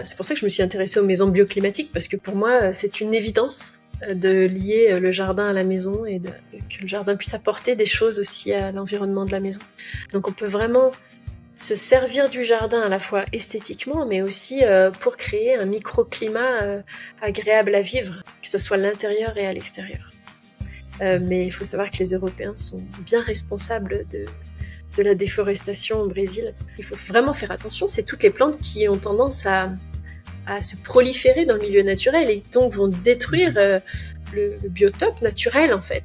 C'est pour ça que je me suis intéressée aux maisons bioclimatiques, parce que pour moi, c'est une évidence de lier le jardin à la maison et que le jardin puisse apporter des choses aussi à l'environnement de la maison. Donc on peut vraiment se servir du jardin à la fois esthétiquement, mais aussi pour créer un microclimat agréable à vivre, que ce soit à l'intérieur et à l'extérieur. Mais il faut savoir que les Européens sont bien responsables de la déforestation au Brésil. Il faut vraiment faire attention, c'est toutes les plantes qui ont tendance à se proliférer dans le milieu naturel et donc vont détruire le biotope naturel en fait.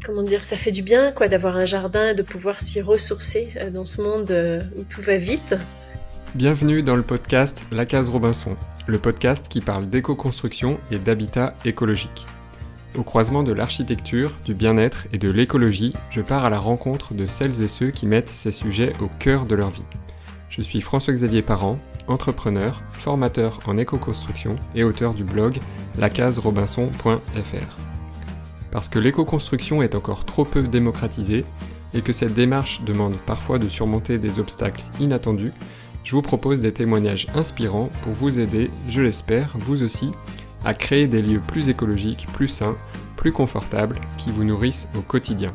Comment dire, ça fait du bien quoi d'avoir un jardin et de pouvoir s'y ressourcer dans ce monde où tout va vite. Bienvenue dans le podcast La Case Robinson, le podcast qui parle d'éco-construction et d'habitat écologique. Au croisement de l'architecture, du bien-être et de l'écologie, je pars à la rencontre de celles et ceux qui mettent ces sujets au cœur de leur vie. Je suis François-Xavier Parent, entrepreneur, formateur en éco-construction et auteur du blog lacaserobinson.fr. Parce que l'éco-construction est encore trop peu démocratisée et que cette démarche demande parfois de surmonter des obstacles inattendus, je vous propose des témoignages inspirants pour vous aider, je l'espère, vous aussi, à créer des lieux plus écologiques, plus sains, plus confortables, qui vous nourrissent au quotidien.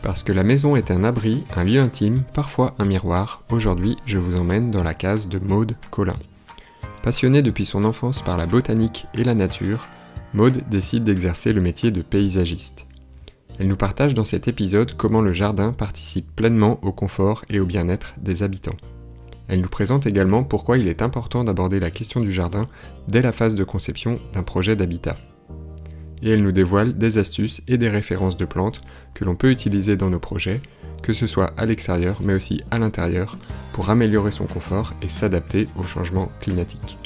Parce que la maison est un abri, un lieu intime, parfois un miroir, aujourd'hui je vous emmène dans la case de Maude Collin. Passionnée depuis son enfance par la botanique et la nature, Maude décide d'exercer le métier de paysagiste. Elle nous partage dans cet épisode comment le jardin participe pleinement au confort et au bien-être des habitants. Elle nous présente également pourquoi il est important d'aborder la question du jardin dès la phase de conception d'un projet d'habitat. Et elle nous dévoile des astuces et des références de plantes que l'on peut utiliser dans nos projets, que ce soit à l'extérieur mais aussi à l'intérieur, pour améliorer son confort et s'adapter au changement climatique.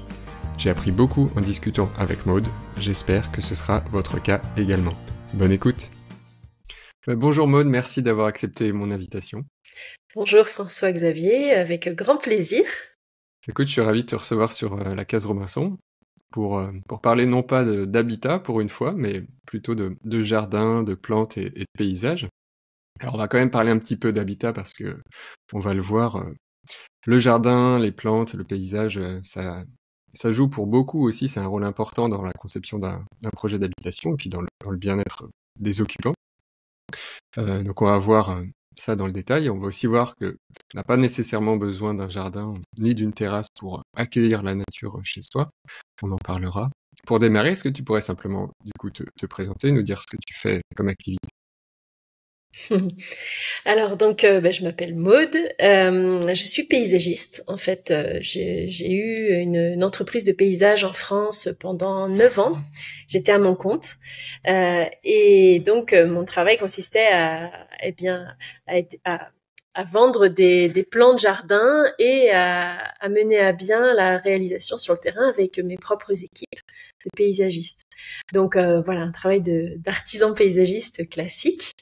J'ai appris beaucoup en discutant avec Maude, j'espère que ce sera votre cas également. Bonne écoute. Bonjour Maude, merci d'avoir accepté mon invitation. Bonjour François-Xavier, avec grand plaisir. Écoute, je suis ravi de te recevoir sur la Case Robinson pour parler non pas d'habitat pour une fois, mais plutôt de jardin, de plantes et de paysages. Alors on va quand même parler un petit peu d'habitat parce que on va le voir, le jardin, les plantes, le paysage, ça joue pour beaucoup aussi, c'est un rôle important dans la conception d'un projet d'habitation et puis dans le bien-être des occupants. Donc on va voir ça dans le détail. On va aussi voir qu'on n'a pas nécessairement besoin d'un jardin ni d'une terrasse pour accueillir la nature chez soi. On en parlera. Pour démarrer, est-ce que tu pourrais simplement du coup te présenter, nous dire ce que tu fais comme activité? Alors donc je m'appelle Maude, je suis paysagiste. En fait, j'ai eu une entreprise de paysage en France pendant 9 ans. J'étais à mon compte et donc mon travail consistait à vendre des plans de jardin et à mener à bien la réalisation sur le terrain avec mes propres équipes de paysagistes. Donc voilà, un travail d'artisan paysagiste classique.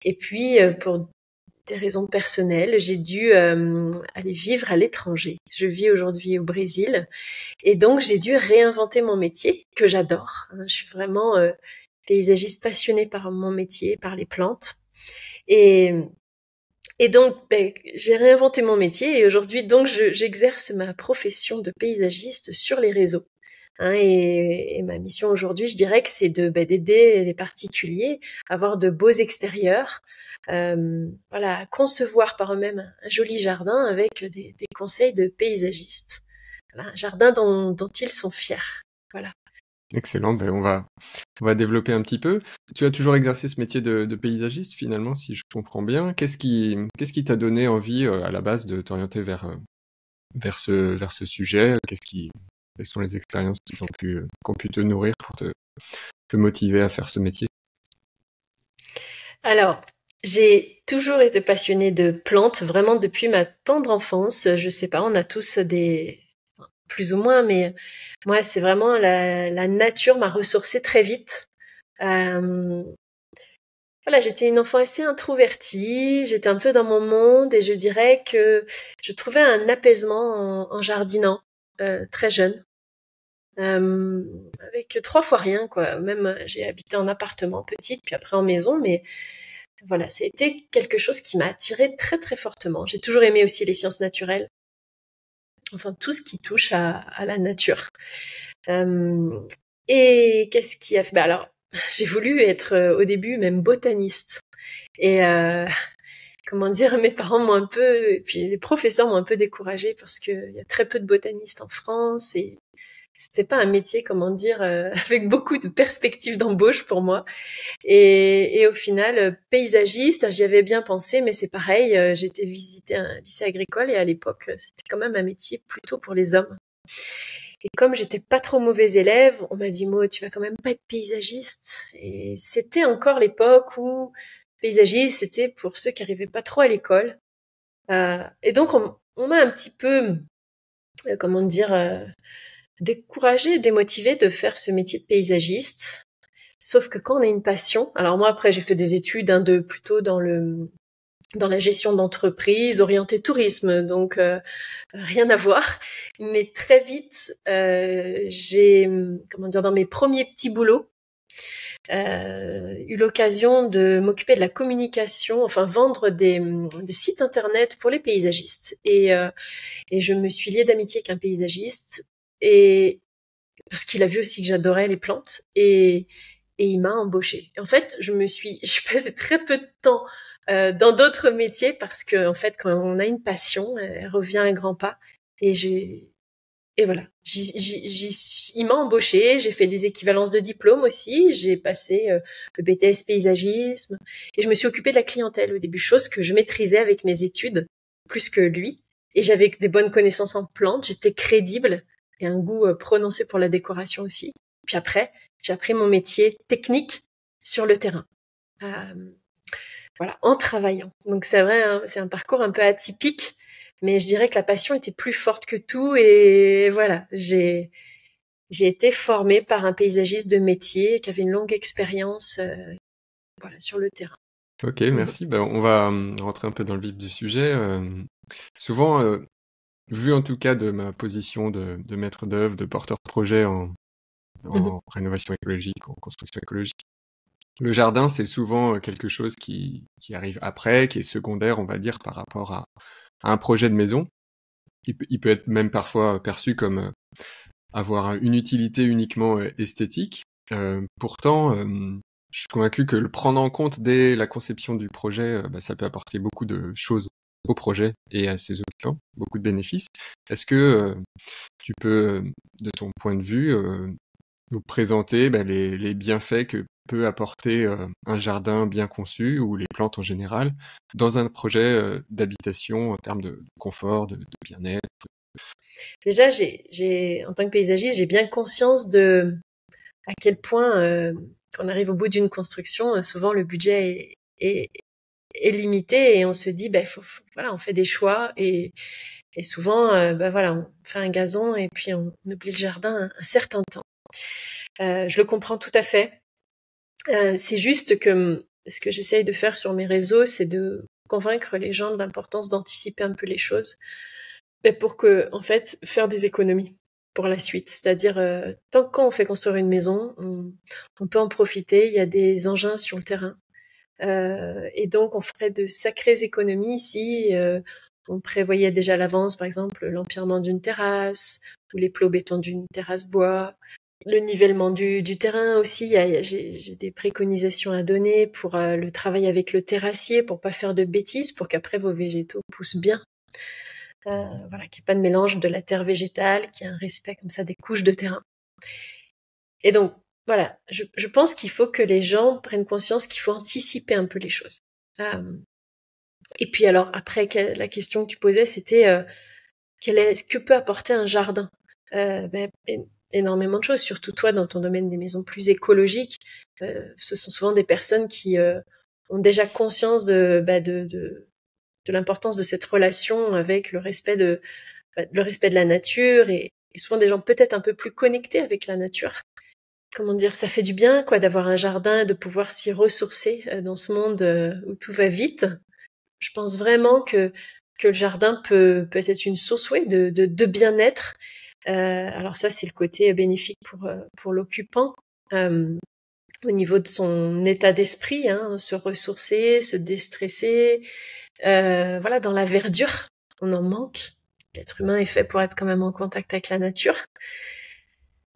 Et puis pour des raisons personnelles, j'ai dû aller vivre à l'étranger. Je vis aujourd'hui au Brésil et donc j'ai dû réinventer mon métier que j'adore. Je suis vraiment paysagiste passionnée par mon métier, par les plantes. Et donc, j'ai réinventé mon métier et aujourd'hui, donc, j'exerce ma profession de paysagiste sur les réseaux. Et ma mission aujourd'hui, je dirais que c'est d'aider les particuliers à avoir de beaux extérieurs, à concevoir par eux-mêmes un joli jardin avec des conseils de paysagistes. Voilà, un jardin dont ils sont fiers. Voilà. Excellent, on va développer un petit peu. Tu as toujours exercé ce métier de paysagiste finalement, si je comprends bien. Qu'est-ce qui t'a donné envie à la base de t'orienter vers ce sujet? Quelles sont les expériences qui ont pu te nourrir pour te motiver à faire ce métier? Alors, j'ai toujours été passionnée de plantes, vraiment depuis ma tendre enfance. Je sais pas, on a tous plus ou moins, mais moi, c'est vraiment la nature m'a ressourcée très vite. Voilà, j'étais une enfant assez introvertie, j'étais un peu dans mon monde et je dirais que je trouvais un apaisement en jardinant très jeune. Avec 3 fois rien, quoi. Même j'ai habité en appartement petite, puis après en maison, mais voilà, ça a été quelque chose qui m'a attirée très très fortement. J'ai toujours aimé aussi les sciences naturelles. enfin tout ce qui touche à la nature. Et qu'est-ce qui a fait? Alors, j'ai voulu être au début même botaniste. Et comment dire, mes parents m'ont un peu, et puis les professeurs m'ont un peu découragée parce qu'il y a très peu de botanistes en France et c'était pas un métier, comment dire, avec beaucoup de perspectives d'embauche pour moi. Et au final, paysagiste, j'y avais bien pensé, mais c'est pareil, j'étais visiter un lycée agricole et à l'époque, c'était quand même un métier plutôt pour les hommes. Et comme j'étais pas trop mauvais élève, on m'a dit, Maud, tu vas quand même pas être paysagiste. Et c'était encore l'époque où paysagiste, c'était pour ceux qui arrivaient pas trop à l'école. Et donc, on m'a un petit peu, comment dire, découragée, démotivée de faire ce métier de paysagiste. Sauf que quand on a une passion, alors moi après j'ai fait des études plutôt dans la gestion d'entreprise, orientée tourisme, donc rien à voir. Mais très vite, j'ai, comment dire, dans mes premiers petits boulots, eu l'occasion de m'occuper de la communication, enfin vendre des sites internet pour les paysagistes. Et je me suis liée d'amitié avec un paysagiste, et parce qu'il a vu aussi que j'adorais les plantes, et il m'a embauchée. Et en fait, j'ai passé très peu de temps dans d'autres métiers parce que en fait, quand on a une passion, elle revient à grands pas. Et voilà, il m'a embauchée. J'ai fait des équivalences de diplôme aussi. J'ai passé le BTS paysagisme et je me suis occupée de la clientèle au début, chose que je maîtrisais avec mes études plus que lui. Et j'avais des bonnes connaissances en plantes. J'étais crédible et un goût prononcé pour la décoration aussi. Puis après, j'ai appris mon métier technique sur le terrain. Voilà, en travaillant. Donc c'est vrai, hein, c'est un parcours un peu atypique, mais je dirais que la passion était plus forte que tout. Et voilà, j'ai été formée par un paysagiste de métier qui avait une longue expérience voilà, sur le terrain. Ok, merci. Ben, on va rentrer un peu dans le vif du sujet. Souvent, vu en tout cas de ma position de maître d'œuvre, de porteur de projet en rénovation écologique, en construction écologique, le jardin, c'est souvent quelque chose qui arrive après, qui est secondaire, on va dire, par rapport à un projet de maison. Il peut être même parfois perçu comme avoir une utilité uniquement esthétique. Pourtant, je suis convaincu que le prendre en compte dès la conception du projet, ça peut apporter beaucoup de choses au projet et à ses occupants, beaucoup de bénéfices. Est-ce que tu peux, de ton point de vue, nous présenter les bienfaits que peut apporter un jardin bien conçu ou les plantes en général dans un projet d'habitation en termes de confort, de bien-être? Déjà, en tant que paysagiste, j'ai bien conscience de à quel point, quand on arrive au bout d'une construction, souvent le budget est limité et on se dit, voilà, on fait des choix et souvent, voilà, on fait un gazon et puis on oublie le jardin un certain temps. Je le comprends tout à fait. C'est juste que ce que j'essaye de faire sur mes réseaux, c'est de convaincre les gens de l'importance d'anticiper un peu les choses, pour que, en fait, faire des économies pour la suite. C'est-à-dire, tant qu'on fait construire une maison, on peut en profiter. Il y a des engins sur le terrain. Et donc, on ferait de sacrées économies si on prévoyait déjà à l'avance, par exemple, l'empierrement d'une terrasse ou les plots béton d'une terrasse bois. Le nivellement du terrain aussi, j'ai des préconisations à donner pour le travail avec le terrassier, pour pas faire de bêtises, pour qu'après vos végétaux poussent bien. Voilà, qu'il n'y ait pas de mélange de la terre végétale, qu'il y ait un respect comme ça des couches de terrain. Et donc, voilà, je pense qu'il faut que les gens prennent conscience qu'il faut anticiper un peu les choses. Et puis alors, après, la question que tu posais, c'était ce que peut apporter un jardin? Énormément de choses, surtout toi dans ton domaine des maisons plus écologiques. Ce sont souvent des personnes qui ont déjà conscience de l'importance de cette relation avec le respect de la nature et souvent des gens peut-être un peu plus connectés avec la nature. Comment dire, ça fait du bien quoi d'avoir un jardin et de pouvoir s'y ressourcer dans ce monde où tout va vite. Je pense vraiment que le jardin peut être une source de bien-être. Alors ça, c'est le côté bénéfique pour l'occupant. Au niveau de son état d'esprit, hein, se ressourcer, se déstresser. Voilà, dans la verdure, on en manque. l'être humain est fait pour être quand même en contact avec la nature.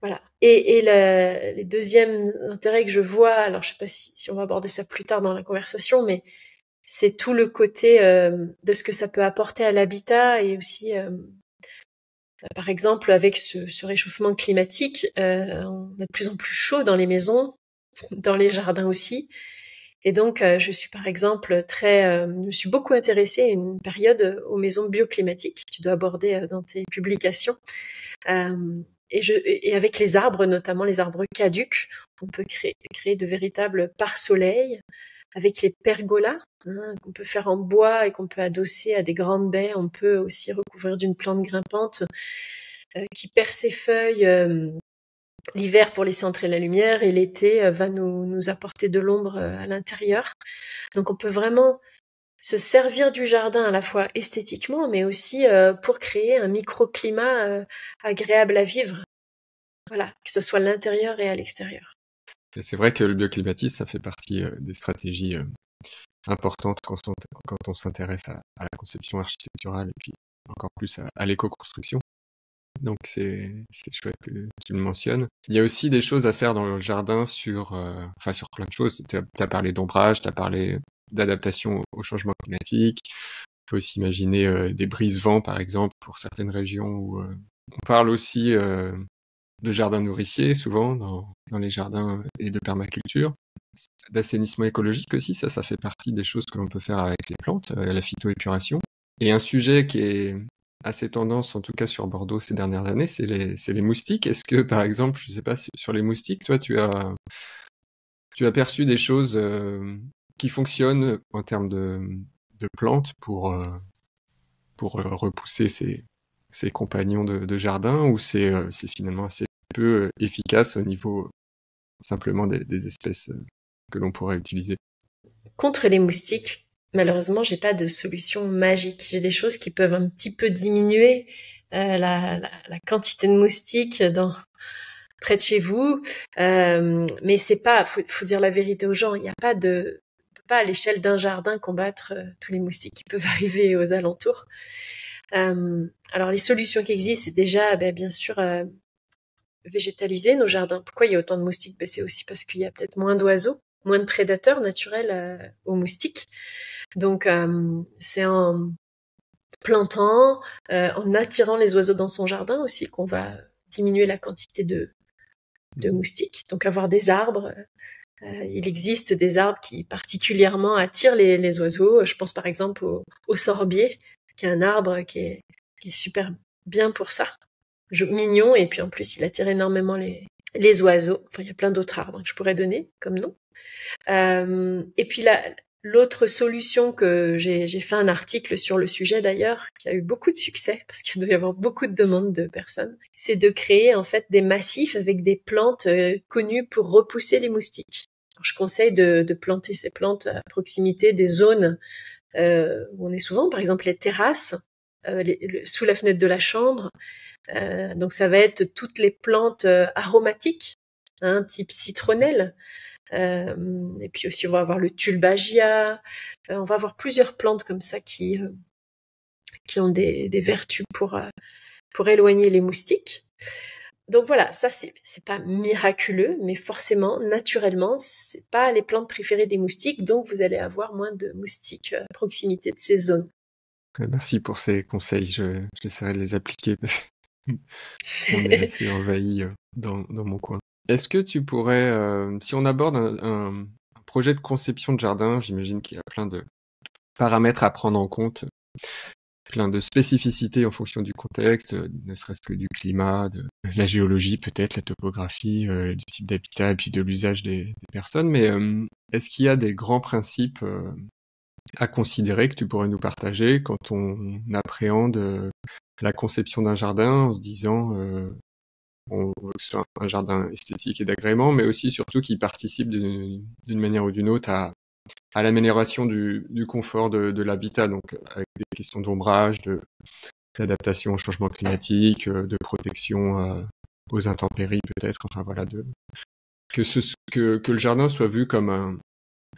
Voilà. Et les deuxièmes intérêts que je vois, alors je sais pas si on va aborder ça plus tard dans la conversation, mais c'est tout le côté de ce que ça peut apporter à l'habitat et aussi, par exemple, avec ce réchauffement climatique, on a de plus en plus chaud dans les maisons, dans les jardins aussi. Et donc, je suis par exemple je me suis beaucoup intéressée à une période aux maisons bioclimatiques que tu dois aborder dans tes publications. Et avec les arbres, notamment les arbres caducs, on peut créer de véritables pare-soleil avec les pergolas, qu'on peut faire en bois et qu'on peut adosser à des grandes baies. On peut aussi recouvrir d'une plante grimpante qui perd ses feuilles l'hiver pour laisser entrer la lumière et l'été va nous apporter de l'ombre à l'intérieur. Donc on peut vraiment se servir du jardin à la fois esthétiquement, mais aussi pour créer un microclimat agréable à vivre. Voilà, que ce soit à l'intérieur et à l'extérieur. Et c'est vrai que le bioclimatisme, ça fait partie des stratégies importantes quand on s'intéresse à la conception architecturale et puis encore plus à l'éco-construction. Donc c'est chouette que tu le mentionnes. Il y a aussi des choses à faire dans le jardin sur plein de choses. Tu as parlé d'ombrage, tu as parlé d'adaptation au changement climatique. On peut aussi imaginer des brises-vents, par exemple, pour certaines régions où on parle aussi de jardins nourriciers, souvent, dans les jardins et de permaculture. D'assainissement écologique aussi, ça fait partie des choses que l'on peut faire avec les plantes, la phytoépuration. Et un sujet qui est assez tendance, en tout cas sur Bordeaux ces dernières années, c'est les moustiques. Est-ce que, par exemple, je ne sais pas, sur les moustiques, toi, tu as perçu des choses qui fonctionnent en termes de plantes pour repousser ces compagnons de jardin, ou c'est finalement assez peu efficace au niveau simplement des espèces que l'on pourrait utiliser? Contre les moustiques, malheureusement, j'ai pas de solution magique. J'ai des choses qui peuvent un petit peu diminuer la quantité de moustiques près de chez vous, mais c'est pas. Faut dire la vérité aux gens. Il n'y a pas de. On peut pas à l'échelle d'un jardin combattre tous les moustiques qui peuvent arriver aux alentours. Alors les solutions qui existent, c'est déjà, bien sûr, végétaliser nos jardins. Pourquoi il y a autant de moustiques? C'est aussi parce qu'il y a peut-être moins d'oiseaux, moins de prédateurs naturels aux moustiques. Donc c'est en plantant, en attirant les oiseaux dans son jardin aussi qu'on va diminuer la quantité de moustiques. Donc avoir des arbres. Il existe des arbres qui particulièrement attirent les oiseaux. Je pense par exemple au sorbier, qui est un arbre qui est super bien pour ça. Mignon, et puis en plus il attire énormément les oiseaux. Enfin, il y a plein d'autres arbres que je pourrais donner comme nom. Et puis l'autre solution que j'ai fait un article sur le sujet d'ailleurs, qui a eu beaucoup de succès, parce qu'il doit y avoir beaucoup de demandes de personnes, c'est de créer en fait des massifs avec des plantes connues pour repousser les moustiques. Alors, je conseille de planter ces plantes à proximité des zones où on est souvent, par exemple les terrasses, sous la fenêtre de la chambre. Donc ça va être toutes les plantes aromatiques, type citronnelle. Et puis aussi on va avoir le tulbagia. On va avoir plusieurs plantes comme ça qui ont des vertus pour éloigner les moustiques. Donc voilà, ça c'est pas miraculeux, mais forcément, naturellement, c'est pas les plantes préférées des moustiques, donc vous allez avoir moins de moustiques à proximité de ces zones. Merci pour ces conseils, j'essaierai de les appliquer parce qu'on est assez envahi dans mon coin. Est-ce que tu pourrais, si on aborde un projet de conception de jardin, j'imagine qu'il y a plein de paramètres à prendre en compte, plein de spécificités en fonction du contexte, ne serait-ce que du climat, de la géologie peut-être, la topographie, du type d'habitat et puis de l'usage des personnes. Mais est-ce qu'il y a des grands principes à considérer que tu pourrais nous partager quand on appréhende la conception d'un jardin en se disant on veut que ce soit un jardin esthétique et d'agrément, mais aussi surtout qui participe d'une manière ou d'une autre à l'amélioration du confort de l'habitat, donc avec des questions d'ombrage, d'adaptation au changement climatique, de protection aux intempéries peut-être, enfin voilà, que le jardin soit vu comme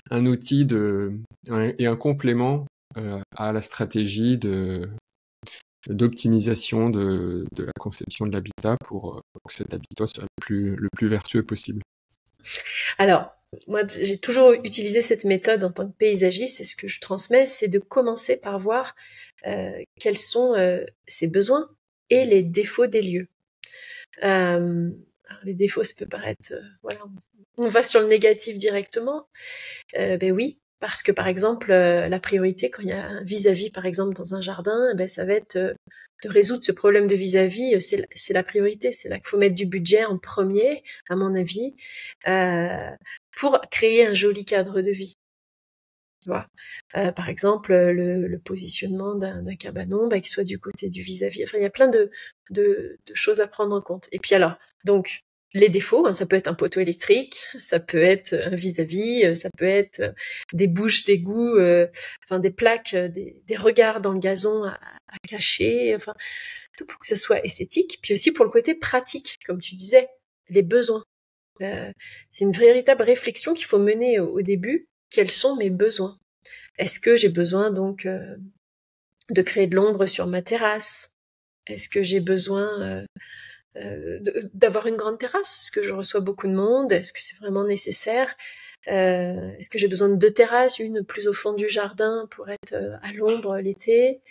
un outil et un complément à la stratégie d'optimisation de la conception de l'habitat pour que cet habitat soit le plus vertueux possible. Alors, moi, j'ai toujours utilisé cette méthode en tant que paysagiste, et ce que je transmets, c'est de commencer par voir quels sont ses besoins et les défauts des lieux. Alors, les défauts, ça peut paraître, voilà, on va sur le négatif directement. Ben oui, parce que par exemple, la priorité quand il y a un vis-à-vis, par exemple, dans un jardin, ben ça va être de résoudre ce problème de vis-à-vis. C'est la priorité, c'est là qu'il faut mettre du budget en premier, à mon avis, pour créer un joli cadre de vie. Tu vois, par exemple, le positionnement d'un cabanon, bah, qu'il soit du côté du vis-à-vis. Enfin, il y a plein de choses à prendre en compte. Et puis alors, donc, les défauts, hein, ça peut être un poteau électrique, ça peut être un vis-à-vis, ça peut être des bouches d'égout, enfin des plaques, des regards dans le gazon à cacher, enfin, tout pour que ça soit esthétique. Puis aussi pour le côté pratique, comme tu disais, les besoins. C'est une véritable réflexion qu'il faut mener au début. Quels sont mes besoins? Est-ce que j'ai besoin donc de créer de l'ombre sur ma terrasse? Est-ce que j'ai besoin d'avoir une grande terrasse? Est-ce que je reçois beaucoup de monde? Est-ce que c'est vraiment nécessaire? Est-ce que j'ai besoin de 2 terrasses, une plus au fond du jardin pour être à l'ombre l'été?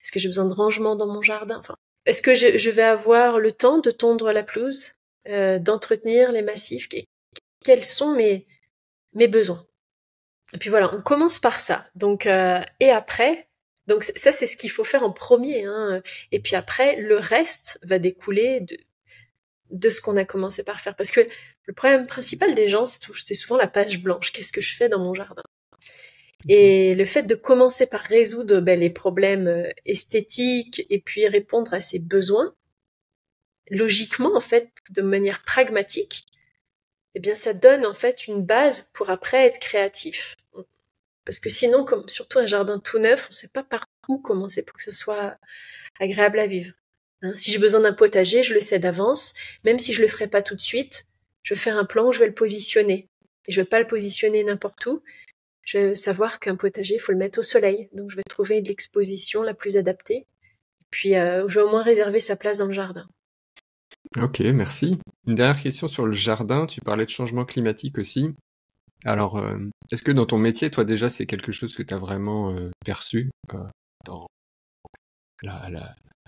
Est-ce que j'ai besoin de rangement dans mon jardin? Enfin, est-ce que je vais avoir le temps de tondre la pelouse, d'entretenir les massifs? Quels sont mes besoins? Et puis voilà, on commence par ça. Donc et après, donc ça c'est ce qu'il faut faire en premier, hein. Et puis après, le reste va découler de ce qu'on a commencé par faire. Parce que le problème principal des gens, c'est souvent la page blanche. Qu'est-ce que je fais dans mon jardin? Et le fait de commencer par résoudre les problèmes esthétiques et puis répondre à ses besoins, logiquement en fait, de manière pragmatique, eh bien ça donne en fait une base pour après être créatif. Parce que sinon, comme surtout un jardin tout neuf, on ne sait pas par où commencer pour que ça soit agréable à vivre. Hein, si j'ai besoin d'un potager, je le sais d'avance. Même si je le ferai pas tout de suite, je vais faire un plan où je vais le positionner. Et je vais pas le positionner n'importe où. Je vais savoir qu'un potager, il faut le mettre au soleil. Donc je vais trouver de l'exposition la plus adaptée. Et puis je vais au moins réserver sa place dans le jardin. Ok, merci. Une dernière question sur le jardin. Tu parlais de changement climatique aussi. Alors, est-ce que dans ton métier, toi déjà, c'est quelque chose que tu as vraiment perçu dans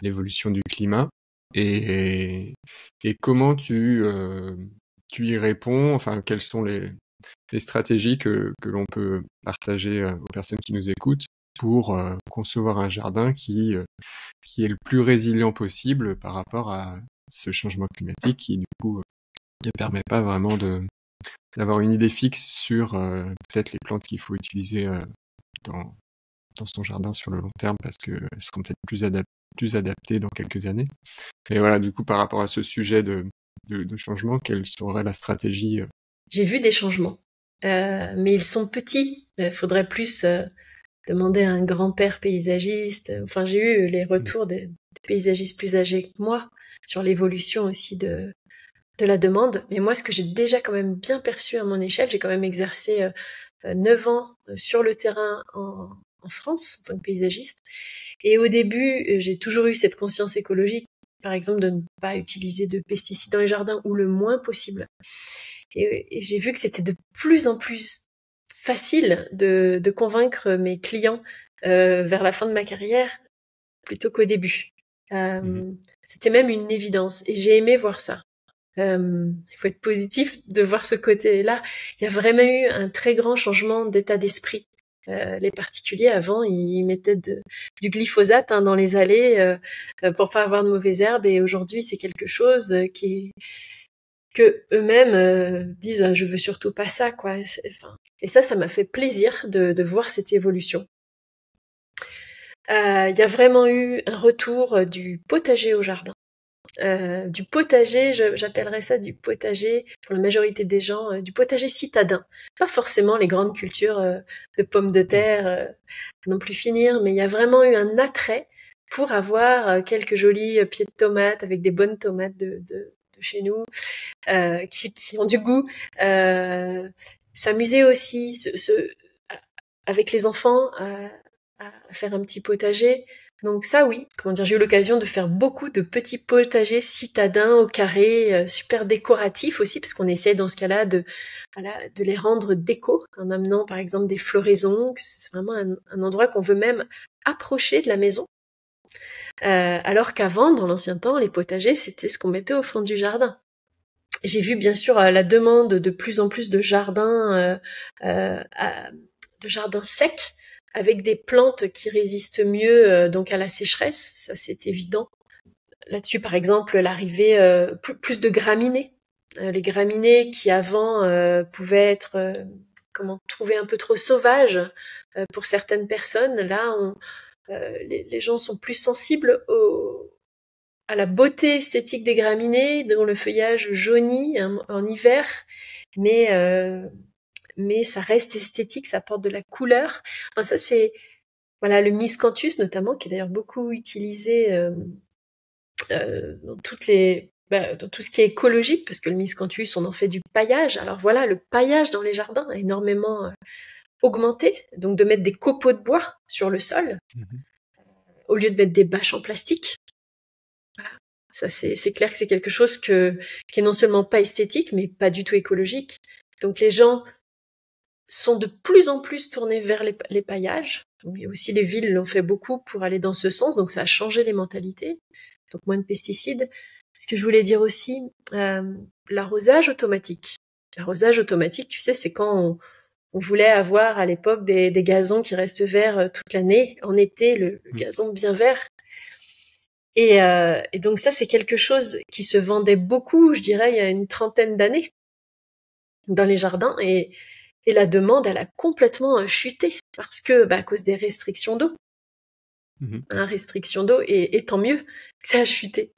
l'évolution du climat? Et comment tu y réponds? Enfin, quelles sont les stratégies que l'on peut partager aux personnes qui nous écoutent pour concevoir un jardin qui est le plus résilient possible par rapport à ce changement climatique qui, du coup, ne permet pas vraiment d'avoir une idée fixe sur peut-être les plantes qu'il faut utiliser dans son jardin sur le long terme parce qu'elles seront peut-être plus adaptées dans quelques années. Et voilà, du coup, par rapport à ce sujet de changement, quelle serait la stratégie? J'ai vu des changements, mais ils sont petits. Il faudrait plus demander à un grand-père paysagiste. Enfin, j'ai eu les retours des paysagistes plus âgés que moi sur l'évolution aussi de la demande. Mais moi, ce que j'ai déjà quand même bien perçu à mon échelle, j'ai quand même exercé 9 ans sur le terrain en France en tant que paysagiste. Et au début, j'ai toujours eu cette conscience écologique, par exemple de ne pas utiliser de pesticides dans les jardins ou le moins possible. Et j'ai vu que c'était de plus en plus facile de convaincre mes clients vers la fin de ma carrière plutôt qu'au début. C'était même une évidence et j'ai aimé voir ça. Il faut être positif de voir ce côté-là. Il y a vraiment eu un très grand changement d'état d'esprit. Les particuliers avant, ils mettaient du glyphosate dans les allées pour pas avoir de mauvaises herbes, et aujourd'hui c'est quelque chose que eux-mêmes disent je veux surtout pas ça, quoi. Et ça m'a fait plaisir de voir cette évolution. Il y a vraiment eu un retour du potager au jardin. Du potager, j'appellerais ça du potager, pour la majorité des gens, du potager citadin. Pas forcément les grandes cultures de pommes de terre non plus finir, mais il y a vraiment eu un attrait pour avoir quelques jolis pieds de tomates avec des bonnes tomates de chez nous, qui ont du goût. S'amuser aussi avec les enfants à faire un petit potager. Donc ça, oui, comment dire, j'ai eu l'occasion de faire beaucoup de petits potagers citadins au carré, super décoratifs aussi, parce qu'on essaie dans ce cas-là de les rendre déco, en amenant par exemple des floraisons. C'est vraiment un endroit qu'on veut même approcher de la maison. Alors qu'avant, dans l'ancien temps, les potagers, c'était ce qu'on mettait au fond du jardin. J'ai vu bien sûr la demande de plus en plus de jardins secs, avec des plantes qui résistent mieux donc à la sécheresse, ça c'est évident. Là-dessus, par exemple, l'arrivée plus de graminées. Les graminées qui avant pouvaient être trouvées un peu trop sauvages pour certaines personnes. Là, les gens sont plus sensibles à la beauté esthétique des graminées, dont le feuillage jaunit en hiver, mais ça reste esthétique, ça apporte de la couleur. Enfin, ça c'est le miscanthus notamment, qui est d'ailleurs beaucoup utilisé dans dans tout ce qui est écologique, parce que le miscanthus, on en fait du paillage. Alors voilà, le paillage dans les jardins a énormément augmenté, donc de mettre des copeaux de bois sur le sol, au lieu de mettre des bâches en plastique. Voilà. Ça, c'est clair que c'est quelque chose qui est non seulement pas esthétique, mais pas du tout écologique. Donc les gens sont de plus en plus tournés vers les paillages. Mais aussi les villes l'ont fait beaucoup pour aller dans ce sens, donc ça a changé les mentalités. Donc moins de pesticides. Ce que je voulais dire aussi, l'arrosage automatique. L'arrosage automatique, tu sais, c'est quand on voulait avoir à l'époque des gazons qui restent verts toute l'année. En été, le gazon bien vert. Et donc ça, c'est quelque chose qui se vendait beaucoup, je dirais, il y a une trentaine d'années dans les jardins. Et la demande, elle a complètement chuté parce que, à cause des restrictions d'eau. Restrictions d'eau, et tant mieux que ça a chuté.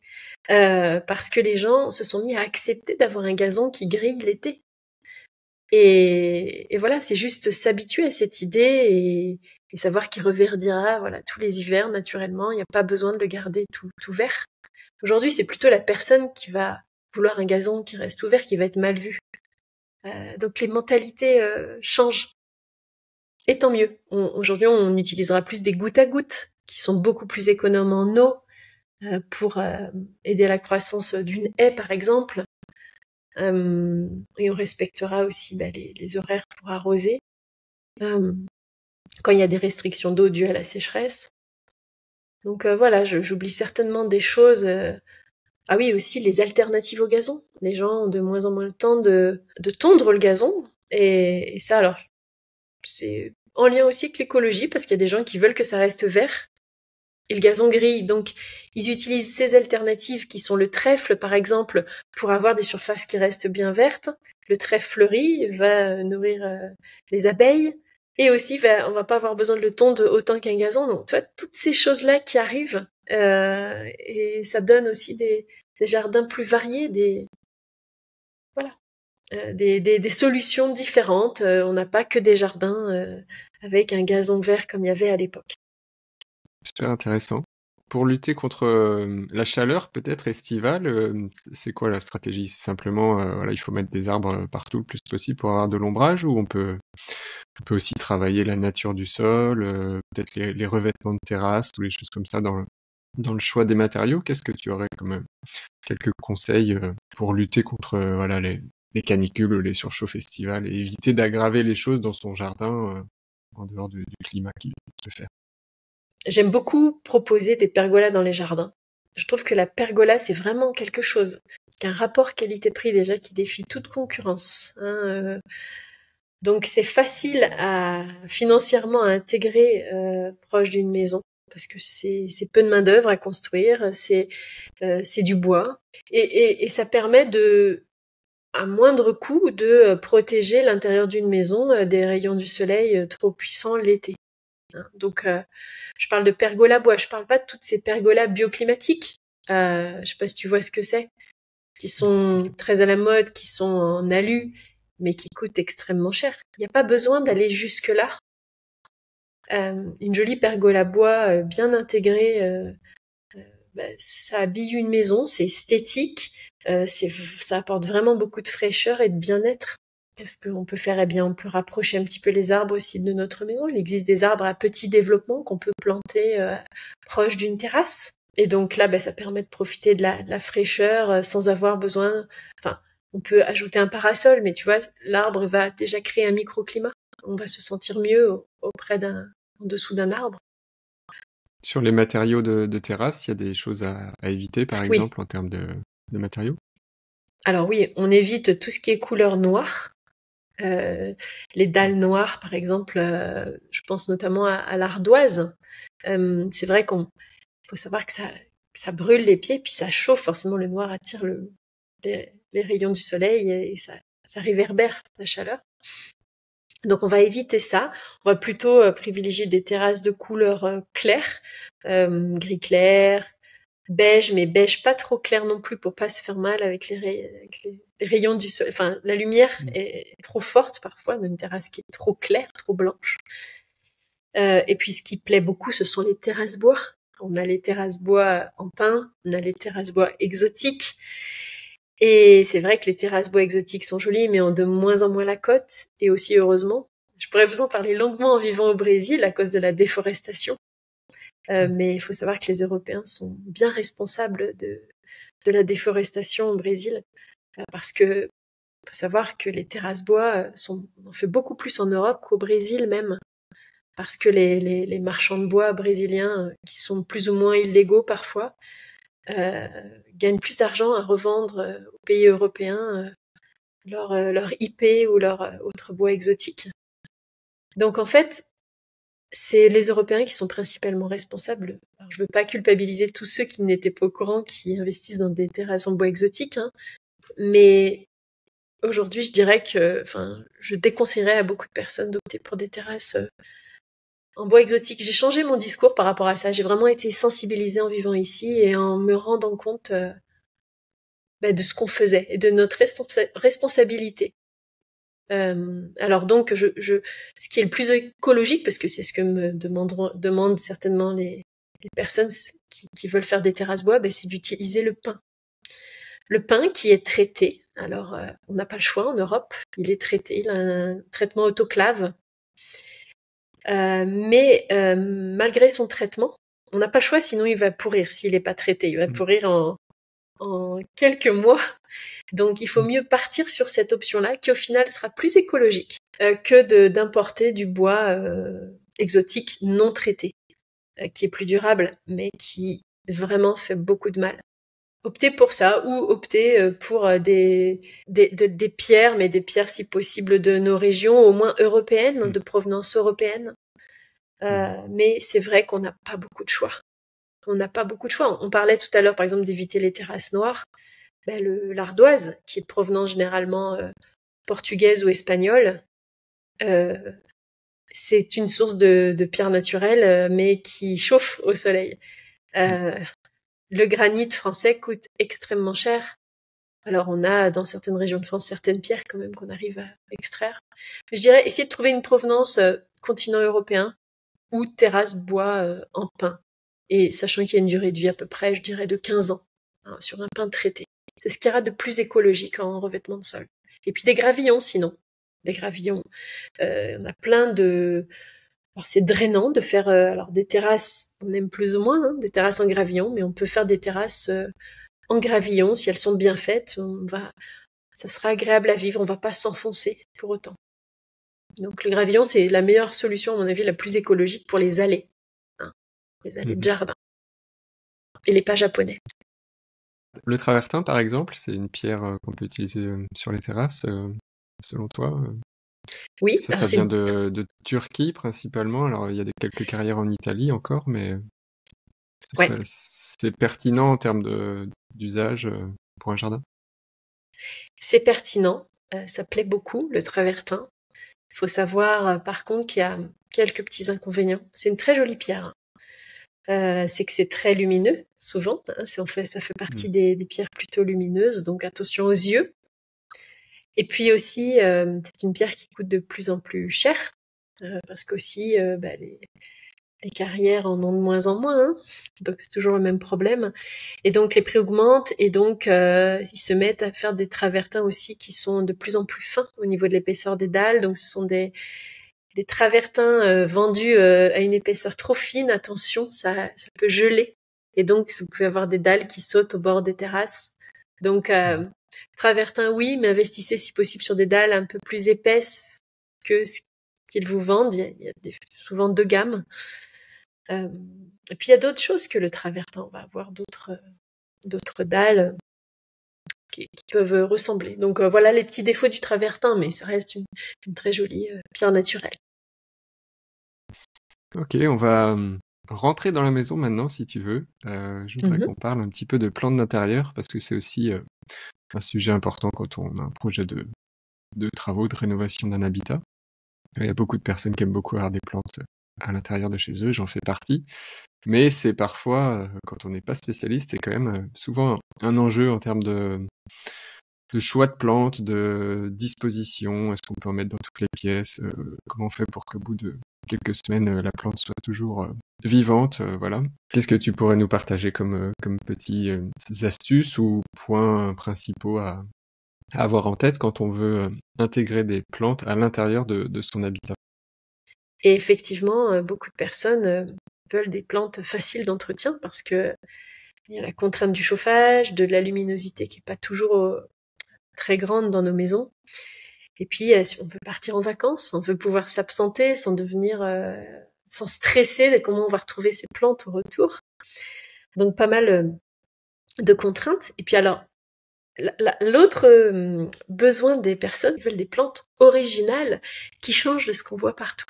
Parce que les gens se sont mis à accepter d'avoir un gazon qui grille l'été. Et voilà, c'est juste s'habituer à cette idée et savoir qu'il reverdira tous les hivers naturellement. Il n'y a pas besoin de le garder tout vert. Aujourd'hui, c'est plutôt la personne qui va vouloir un gazon qui reste ouvert qui va être mal vu. Donc les mentalités changent. Et tant mieux. Aujourd'hui, on utilisera plus des gouttes à gouttes qui sont beaucoup plus économes en eau pour aider à la croissance d'une haie, par exemple. Et on respectera aussi les horaires pour arroser quand il y a des restrictions d'eau dues à la sécheresse. Donc voilà, j'oublie certainement des choses. Ah oui, aussi les alternatives au gazon. Les gens ont de moins en moins le temps de tondre le gazon. Et ça, alors, c'est en lien aussi avec l'écologie, parce qu'il y a des gens qui veulent que ça reste vert. Et le gazon grille, donc ils utilisent ces alternatives qui sont le trèfle, par exemple, pour avoir des surfaces qui restent bien vertes. Le trèfle fleuri va nourrir les abeilles, et aussi on va pas avoir besoin de le tondre autant qu'un gazon. Donc, tu vois, toutes ces choses-là qui arrivent, et ça donne aussi des jardins plus variés, des solutions différentes. On n'a pas que des jardins avec un gazon vert comme il y avait à l'époque. Super intéressant. Pour lutter contre la chaleur peut-être estivale, c'est quoi la stratégie? Simplement, il faut mettre des arbres partout le plus possible pour avoir de l'ombrage, ou on peut aussi travailler la nature du sol, peut-être les revêtements de terrasse ou les choses comme ça dans le choix des matériaux? Qu'est-ce que tu aurais comme quelques conseils pour lutter contre les canicules ou les surchauffes estivales et éviter d'aggraver les choses dans son jardin en dehors du climat qui peut faire? J'aime beaucoup proposer des pergolas dans les jardins. Je trouve que la pergola, c'est vraiment quelque chose, qu'un rapport qualité-prix déjà qui défie toute concurrence. Donc c'est facile financièrement à intégrer proche d'une maison, parce que c'est peu de main-d'œuvre à construire, c'est du bois, et ça permet à moindre coût de protéger l'intérieur d'une maison des rayons du soleil trop puissants l'été. Donc, je parle de pergola bois, je parle pas de toutes ces pergolas bioclimatiques. Je sais pas si tu vois ce que c'est, qui sont très à la mode, qui sont en alu, mais qui coûtent extrêmement cher. Il n'y a pas besoin d'aller jusque-là. Une jolie pergola bois bien intégrée, ça habille une maison, c'est esthétique, ça apporte vraiment beaucoup de fraîcheur et de bien-être. Qu'est-ce qu'on peut faire? Eh bien, on peut rapprocher un petit peu les arbres aussi de notre maison. Il existe des arbres à petit développement qu'on peut planter proche d'une terrasse. Et donc là, ça permet de profiter de la fraîcheur sans avoir besoin... Enfin, on peut ajouter un parasol, mais tu vois, l'arbre va déjà créer un microclimat. On va se sentir mieux en dessous d'un arbre. Sur les matériaux de terrasse, il y a des choses à éviter, par Oui. exemple, en termes de matériaux? Alors oui, on évite tout ce qui est couleur noire. Les dalles noires, par exemple, je pense notamment à l'ardoise. C'est vrai faut savoir que ça brûle les pieds, puis ça chauffe. Forcément, le noir attire les rayons du soleil et ça réverbère la chaleur. Donc on va éviter ça. On va plutôt privilégier des terrasses de couleur claire, gris clair, beige, mais beige pas trop clair non plus pour pas se faire mal avec les rayons du soleil. Enfin, la lumière est trop forte parfois dans une terrasse qui est trop claire, trop blanche. Et puis ce qui plaît beaucoup, ce sont les terrasses bois. On a les terrasses bois en pin, on a les terrasses bois exotiques. Et c'est vrai que les terrasses bois exotiques sont jolies, mais ont de moins en moins la cote. Et aussi, heureusement, je pourrais vous en parler longuement en vivant au Brésil à cause de la déforestation. Mais il faut savoir que les Européens sont bien responsables de la déforestation au Brésil. Parce que faut savoir que les terrasses bois on en fait beaucoup plus en Europe qu'au Brésil même. Parce que les marchands de bois brésiliens, qui sont plus ou moins illégaux parfois, gagnent plus d'argent à revendre aux pays européens leur IP ou leur autre bois exotique. Donc en fait, c'est les Européens qui sont principalement responsables. Alors, je veux pas culpabiliser tous ceux qui n'étaient pas au courant, qui investissent dans des terrasses en bois exotique, hein, mais aujourd'hui, je dirais que, je déconseillerais à beaucoup de personnes d'opter pour des terrasses en bois exotique. J'ai changé mon discours par rapport à ça. J'ai vraiment été sensibilisée en vivant ici et en me rendant compte de ce qu'on faisait et de notre responsabilité. Alors donc, ce qui est le plus écologique, parce que c'est ce que me demandent certainement les personnes qui veulent faire des terrasses bois, c'est d'utiliser le pin. Le pin qui est traité. Alors, on n'a pas le choix en Europe. Il est traité. Il a un traitement autoclave. Mais malgré son traitement, on n'a pas le choix, sinon il va pourrir s'il n'est pas traité. Il va pourrir en quelques mois. Donc il faut mieux partir sur cette option-là, qui au final sera plus écologique que d'importer du bois exotique non traité, qui est plus durable, mais qui vraiment fait beaucoup de mal. Optez pour ça, ou optez pour des pierres, mais des pierres si possible de nos régions, au moins européennes, de provenance européenne. Mais c'est vrai qu'on n'a pas beaucoup de choix. On n'a pas beaucoup de choix. On parlait tout à l'heure, par exemple, d'éviter les terrasses noires. L'ardoise, qui est de provenance généralement portugaise ou espagnole, c'est une source de pierre naturelle, mais qui chauffe au soleil. Le granit français coûte extrêmement cher. Alors on a dans certaines régions de France certaines pierres quand même qu'on arrive à extraire. Je dirais essayer de trouver une provenance continent européen ou terrasse bois en pin. Et sachant qu'il y a une durée de vie à peu près, je dirais, de 15 ans sur un pin traité. C'est ce qu'il y aura de plus écologique en revêtement de sol. Et puis des gravillons, sinon. Des gravillons. On a plein de... Alors c'est drainant de faire des terrasses, on aime plus ou moins, des terrasses en gravillon, mais on peut faire des terrasses en gravillon, si elles sont bien faites, ça sera agréable à vivre, on va pas s'enfoncer pour autant. Donc le gravillon, c'est la meilleure solution, à mon avis, la plus écologique pour les allées. Les allées de jardin. Et les pas japonais. Le travertin, par exemple, c'est une pierre qu'on peut utiliser sur les terrasses, selon toi Oui. Ça vient de Turquie, principalement. Alors, il y a quelques carrières en Italie encore, mais c'est pertinent en termes d'usage pour un jardin? C'est pertinent. Ça plaît beaucoup, le travertin. Il faut savoir, par contre, qu'il y a quelques petits inconvénients. C'est une très jolie pierre. C'est que c'est très lumineux, souvent. Ça fait partie des pierres plutôt lumineuses, donc attention aux yeux. Et puis aussi, c'est une pierre qui coûte de plus en plus cher, parce qu'aussi, Les carrières en ont de moins en moins, hein. Donc c'est toujours le même problème. Et donc les prix augmentent et donc ils se mettent à faire des travertins aussi qui sont de plus en plus fins au niveau de l'épaisseur des dalles. Donc ce sont des travertins vendus à une épaisseur trop fine. Attention, ça peut geler. Et donc vous pouvez avoir des dalles qui sautent au bord des terrasses. Donc travertin oui, mais investissez si possible sur des dalles un peu plus épaisses que ce qu'ils vous vendent. Il y a souvent 2 gammes. Et puis il y a d'autres choses que le travertin. On va avoir d'autres dalles qui peuvent ressembler. Donc voilà les petits défauts du travertin, mais ça reste une très jolie pierre naturelle. Ok, on va rentrer dans la maison maintenant si tu veux. Je voudrais qu'on parle un petit peu de plantes d'intérieur parce que c'est aussi un sujet important quand on a un projet de travaux, de rénovation d'un habitat. Il y a beaucoup de personnes qui aiment beaucoup avoir des plantes à l'intérieur de chez eux, j'en fais partie. Mais c'est parfois, quand on n'est pas spécialiste, c'est quand même souvent un enjeu en termes de choix de plantes, de disposition. Est-ce qu'on peut en mettre dans toutes les pièces? Comment on fait pour qu'au bout de quelques semaines, la plante soit toujours vivante? Voilà. Qu'est-ce que tu pourrais nous partager comme petits astuces ou points principaux à avoir en tête quand on veut intégrer des plantes à l'intérieur de son habitat? Et effectivement, beaucoup de personnes veulent des plantes faciles d'entretien parce que il y a la contrainte du chauffage, de la luminosité qui est pas toujours très grande dans nos maisons. Et puis, si on veut partir en vacances, on veut pouvoir s'absenter sans sans stresser de comment on va retrouver ces plantes au retour. Donc, pas mal de contraintes. Et puis alors, l'autre besoin des personnes, ils veulent des plantes originales qui changent de ce qu'on voit partout.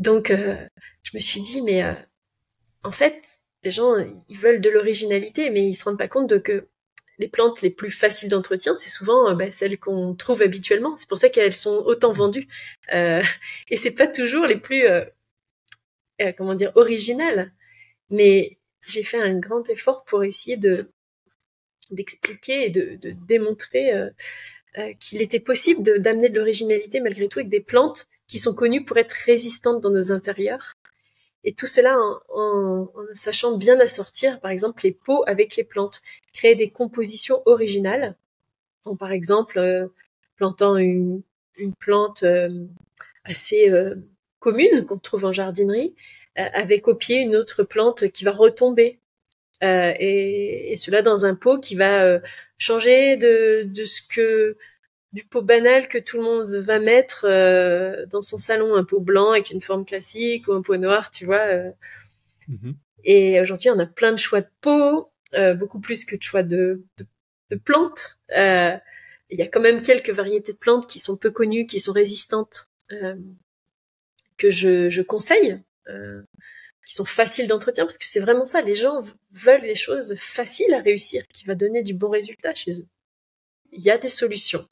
Donc, je me suis dit, mais en fait, les gens, ils veulent de l'originalité, mais ils se rendent pas compte que les plantes les plus faciles d'entretien, c'est souvent celles qu'on trouve habituellement. C'est pour ça qu'elles sont autant vendues. Et c'est pas toujours les plus, originales. Mais j'ai fait un grand effort pour essayer d'expliquer et de démontrer qu'il était possible d'amener de l'originalité malgré tout avec des plantes qui sont connues pour être résistantes dans nos intérieurs. Et tout cela en sachant bien assortir, par exemple, les pots avec les plantes. Créer des compositions originales, en par exemple plantant une plante assez commune qu'on trouve en jardinerie, avec au pied une autre plante qui va retomber. Et cela dans un pot qui va changer du pot banal que tout le monde va mettre dans son salon, un pot blanc avec une forme classique ou un pot noir, tu vois. Et aujourd'hui, on a plein de choix de pots, beaucoup plus que de choix de plantes. Il y a quand même quelques variétés de plantes qui sont peu connues, qui sont résistantes, que je conseille, qui sont faciles d'entretien, parce que c'est vraiment ça, les gens veulent les choses faciles à réussir, qui va donner du bon résultat chez eux. Il y a des solutions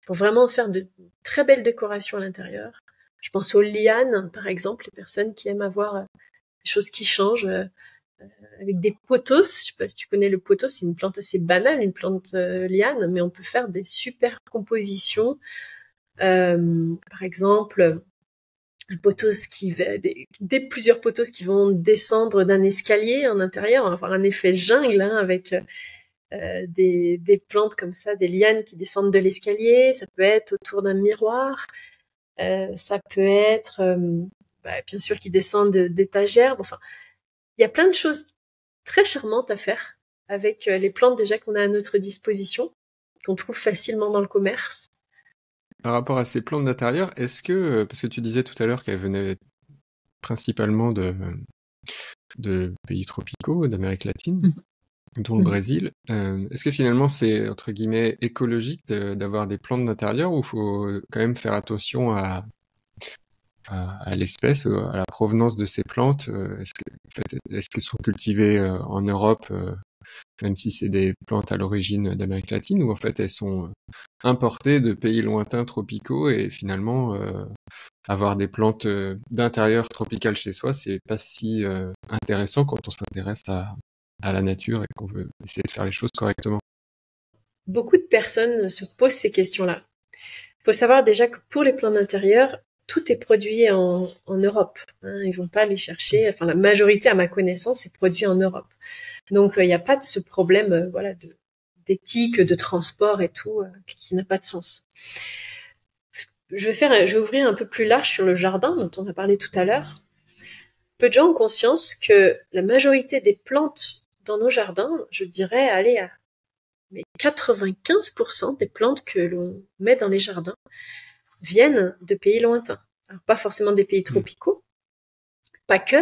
pour vraiment faire de très belles décorations à l'intérieur. Je pense aux lianes, par exemple, les personnes qui aiment avoir des choses qui changent, avec des pothos. Je sais pas si tu connais le pothos, c'est une plante assez banale, une plante liane, mais on peut faire des super compositions. Par exemple, un pothos plusieurs pothos qui vont descendre d'un escalier en intérieur, on va avoir un effet jungle avec des plantes comme ça, des lianes qui descendent de l'escalier. Ça peut être autour d'un miroir, ça peut être bien sûr qui descendent d'étagères. Enfin, il y a plein de choses très charmantes à faire avec les plantes déjà qu'on a à notre disposition, qu'on trouve facilement dans le commerce. Par rapport à ces plantes d'intérieur, est-ce que, parce que tu disais tout à l'heure qu'elles venaient principalement de pays tropicaux, d'Amérique latine, dont le Brésil, est-ce que finalement c'est, entre guillemets, écologique d'avoir des plantes d'intérieur ou il faut quand même faire attention à l'espèce, à la provenance de ces plantes? Est-ce qu'elles sont cultivées en Europe, même si c'est des plantes à l'origine d'Amérique latine, ou en fait elles sont importées de pays lointains tropicaux et finalement avoir des plantes d'intérieur tropicales chez soi, c'est pas si intéressant quand on s'intéresse à la nature et qu'on veut essayer de faire les choses correctement? Beaucoup de personnes se posent ces questions-là. Il faut savoir déjà que pour les plantes d'intérieur, tout est produit en Europe. Hein. Ils vont pas les chercher. Enfin, la majorité, à ma connaissance, est produit en Europe. Donc, il n'y a pas de ce problème, voilà, d'éthique, de transport et tout, qui n'a pas de sens. Je vais ouvrir un peu plus large sur le jardin dont on a parlé tout à l'heure. Peu de gens ont conscience que la majorité des plantes dans nos jardins, je dirais, allez à mais 95% des plantes que l'on met dans les jardins viennent de pays lointains. Alors, pas forcément des pays tropicaux, pas que,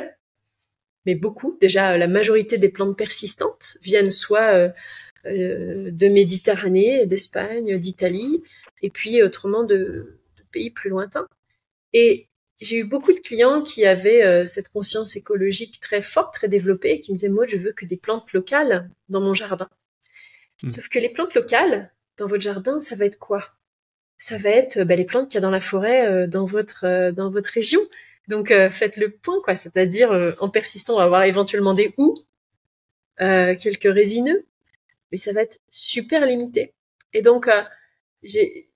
mais beaucoup. Déjà, la majorité des plantes persistantes viennent soit de Méditerranée, d'Espagne, d'Italie, et puis autrement de pays plus lointains. Et j'ai eu beaucoup de clients qui avaient cette conscience écologique très forte, très développée, et qui me disaient, moi, je veux que des plantes locales dans mon jardin. Sauf que les plantes locales, dans votre jardin, ça va être quoi? Ça va être les plantes qu'il y a dans la forêt, dans votre région. Donc, faites le point, quoi. C'est-à-dire, en persistant, on va avoir éventuellement des houx, quelques résineux, mais ça va être super limité. Et donc, j'ai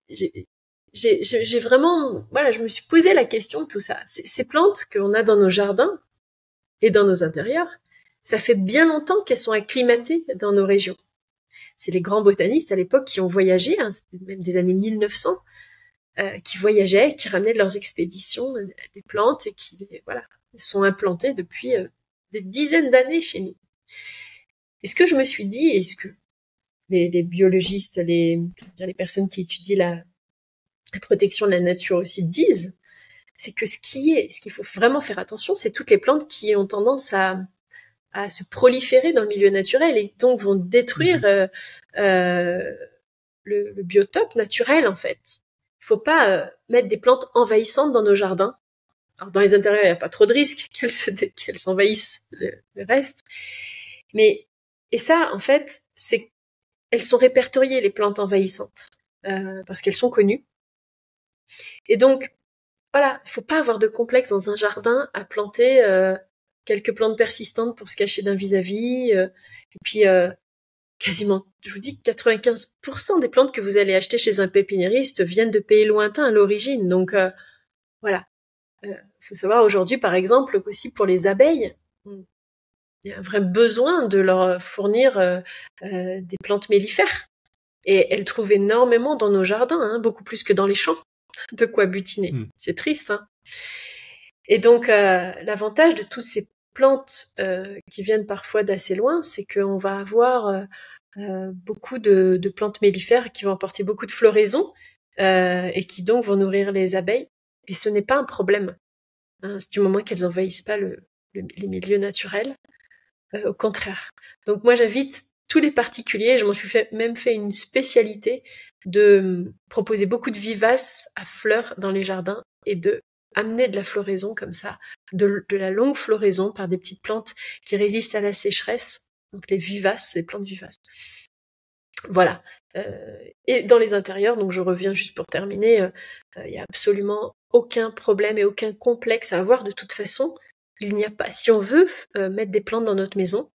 vraiment, voilà, je me suis posé la question de tout ça. Ces plantes qu'on a dans nos jardins et dans nos intérieurs, ça fait bien longtemps qu'elles sont acclimatées dans nos régions. C'est les grands botanistes à l'époque qui ont voyagé, hein, c'était même des années 1900, qui voyageaient, qui ramenaient de leurs expéditions des plantes et qui, voilà, sont implantées depuis des dizaines d'années chez nous. Et ce que je me suis dit, et ce que les biologistes, les personnes qui étudient la protection de la nature aussi disent, c'est que ce qu'il faut vraiment faire attention, c'est toutes les plantes qui ont tendance à se proliférer dans le milieu naturel et donc vont détruire le biotope naturel, en fait. Il faut pas mettre des plantes envahissantes dans nos jardins. Alors, dans les intérieurs, il n'y a pas trop de risques qu'elles s'envahissent le reste. Mais, et ça, en fait, elles sont répertoriées, les plantes envahissantes, parce qu'elles sont connues. Et donc, voilà, il faut pas avoir de complexe dans un jardin à planter quelques plantes persistantes pour se cacher d'un vis-à-vis. Et puis, quasiment, je vous dis, 95% des plantes que vous allez acheter chez un pépiniériste viennent de pays lointains à l'origine. Donc, voilà. Faut savoir aujourd'hui, par exemple, aussi pour les abeilles, il y a un vrai besoin de leur fournir des plantes mellifères. Et elles trouvent énormément dans nos jardins, hein, beaucoup plus que dans les champs. De quoi butiner. C'est triste, hein. Et donc, l'avantage de toutes ces plantes qui viennent parfois d'assez loin, c'est qu'on va avoir beaucoup de plantes mellifères qui vont apporter beaucoup de floraison et qui donc vont nourrir les abeilles. Et ce n'est pas un problème, hein, du moment qu'elles n'envahissent pas les milieux naturels. Au contraire. Donc moi, j'invite tous les particuliers, je m'en suis même fait une spécialité de proposer beaucoup de vivaces à fleurs dans les jardins et de amener de la floraison comme ça, de la longue floraison par des petites plantes qui résistent à la sécheresse, donc les vivaces, les plantes vivaces. Voilà. Et dans les intérieurs, donc je reviens juste pour terminer, il n'y a absolument aucun problème et aucun complexe à avoir de toute façon. Il n'y a pas, si on veut mettre des plantes dans notre maison,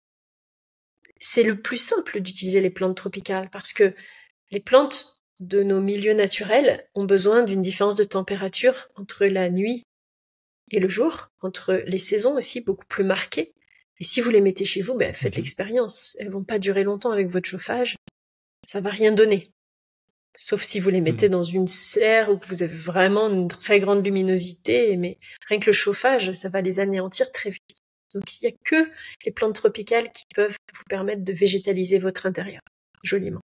c'est le plus simple d'utiliser les plantes tropicales parce que les plantes de nos milieux naturels ont besoin d'une différence de température entre la nuit et le jour, entre les saisons aussi beaucoup plus marquées. Et si vous les mettez chez vous, faites l'expérience. Elles vont pas durer longtemps avec votre chauffage. Ça va rien donner. Sauf si vous les mettez dans une serre où vous avez vraiment une très grande luminosité, mais rien que le chauffage, ça va les anéantir très vite. Donc il n'y a que les plantes tropicales qui peuvent vous permettre de végétaliser votre intérieur, joliment.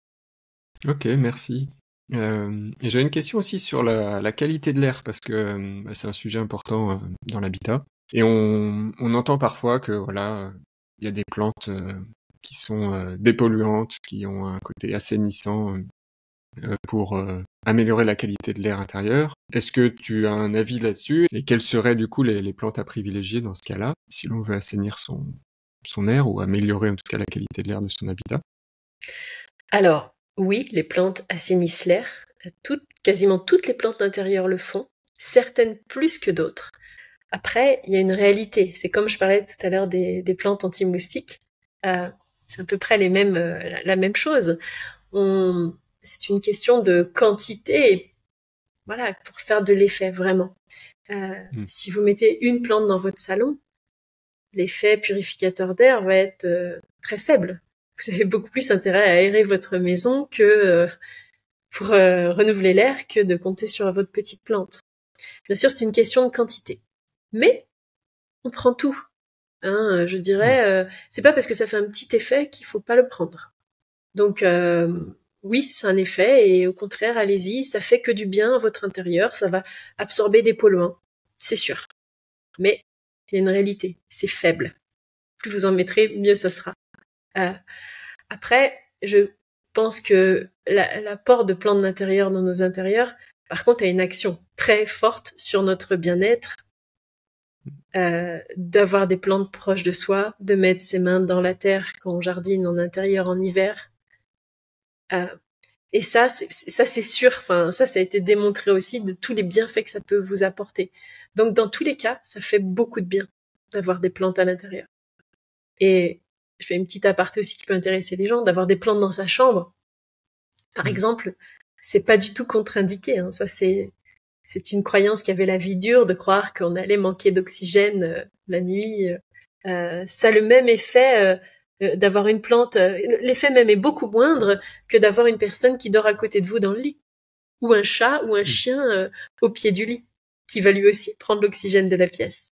Ok, merci. Et j'ai une question aussi sur la qualité de l'air, parce que c'est un sujet important dans l'habitat. Et on entend parfois que voilà, il y a des plantes qui sont dépolluantes, qui ont un côté assainissant pour améliorer la qualité de l'air intérieur. Est-ce que tu as un avis là-dessus? Et quelles seraient du coup les plantes à privilégier dans ce cas-là, si l'on veut assainir son air ou améliorer en tout cas la qualité de l'air de son habitat? Alors, oui, les plantes assainissent l'air. Quasiment toutes les plantes d'intérieur le font, certaines plus que d'autres. Après, il y a une réalité. C'est comme je parlais tout à l'heure des plantes anti-moustiques. C'est à peu près la même chose. C'est une question de quantité, voilà, pour faire de l'effet vraiment. Si vous mettez une plante dans votre salon, l'effet purificateur d'air va être très faible. Vous avez beaucoup plus intérêt à aérer votre maison que pour renouveler l'air que de compter sur votre petite plante. Bien sûr, c'est une question de quantité. Mais on prend tout. Je dirais, c'est pas parce que ça fait un petit effet qu'il faut pas le prendre. Donc oui, c'est un effet et au contraire, allez-y, ça fait que du bien à votre intérieur, ça va absorber des polluants, c'est sûr. Mais il y a une réalité, c'est faible. Plus vous en mettrez, mieux ça sera. Après, je pense que l'apport de plantes d'intérieur dans nos intérieurs, par contre, a une action très forte sur notre bien-être, d'avoir des plantes proches de soi, de mettre ses mains dans la terre quand on jardine en intérieur en hiver. Et ça, c'est sûr. Enfin, ça a été démontré aussi de tous les bienfaits que ça peut vous apporter. Donc, dans tous les cas, ça fait beaucoup de bien d'avoir des plantes à l'intérieur. Et je fais une petite aparté aussi qui peut intéresser les gens, d'avoir des plantes dans sa chambre. Par exemple, c'est pas du tout contre-indiqué. Ça, c'est une croyance qui avait la vie dure de croire qu'on allait manquer d'oxygène la nuit. Ça a le même effet d'avoir une plante. L'effet même est beaucoup moindre que d'avoir une personne qui dort à côté de vous dans le lit. Ou un chat ou un chien au pied du lit, qui va lui aussi prendre l'oxygène de la pièce.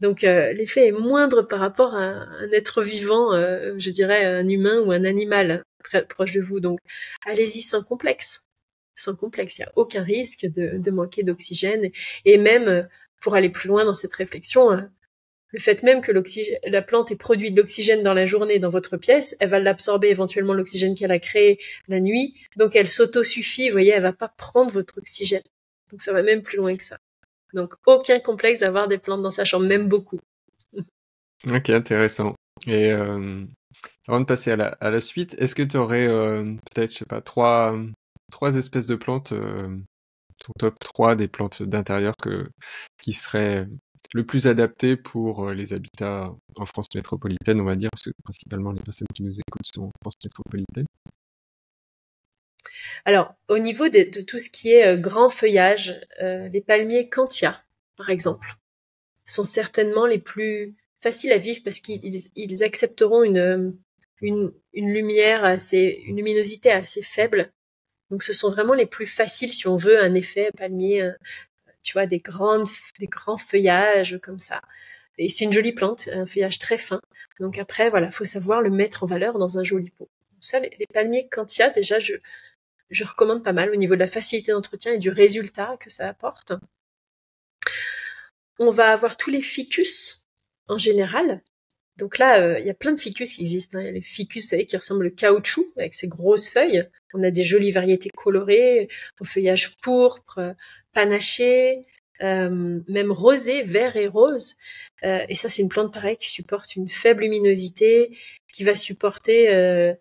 Donc l'effet est moindre par rapport à un être vivant, je dirais un humain ou un animal très proche de vous. Donc allez-y sans complexe. Sans complexe, il n'y a aucun risque de manquer d'oxygène. Et même, pour aller plus loin dans cette réflexion, le fait même que la plante ait produit de l'oxygène dans la journée dans votre pièce, elle va l'absorber éventuellement l'oxygène qu'elle a créé la nuit, donc elle s'autosuffit, vous voyez, elle va pas prendre votre oxygène. Donc ça va même plus loin que ça. Donc aucun complexe d'avoir des plantes dans sa chambre, même beaucoup. Ok, intéressant. Et avant de passer à la suite, est-ce que tu aurais peut-être, je sais pas, trois espèces de plantes, ton top 3 des plantes d'intérieur qui seraient le plus adaptées pour les habitats en France métropolitaine, on va dire, parce que principalement les personnes qui nous écoutent sont en France métropolitaine? Alors, au niveau de tout ce qui est grand feuillage, les palmiers Cantia, par exemple, sont certainement les plus faciles à vivre parce qu'ils accepteront une lumière une luminosité assez faible. Donc, ce sont vraiment les plus faciles si on veut un effet palmier, tu vois, des grands feuillages comme ça. Et c'est une jolie plante, un feuillage très fin. Donc après, voilà, faut savoir le mettre en valeur dans un joli pot. Donc ça, les palmiers Cantia, déjà, je recommande pas mal au niveau de la facilité d'entretien et du résultat que ça apporte. On va avoir tous les ficus en général. Donc là, il y a plein de ficus qui existent. Il y a les ficus, vous savez, qui ressemblent au caoutchouc avec ses grosses feuilles. On a des jolies variétés colorées, au feuillage pourpre, panaché, même rosé, vert et rose. Et ça, c'est une plante pareille qui supporte une faible luminosité, qui va supporter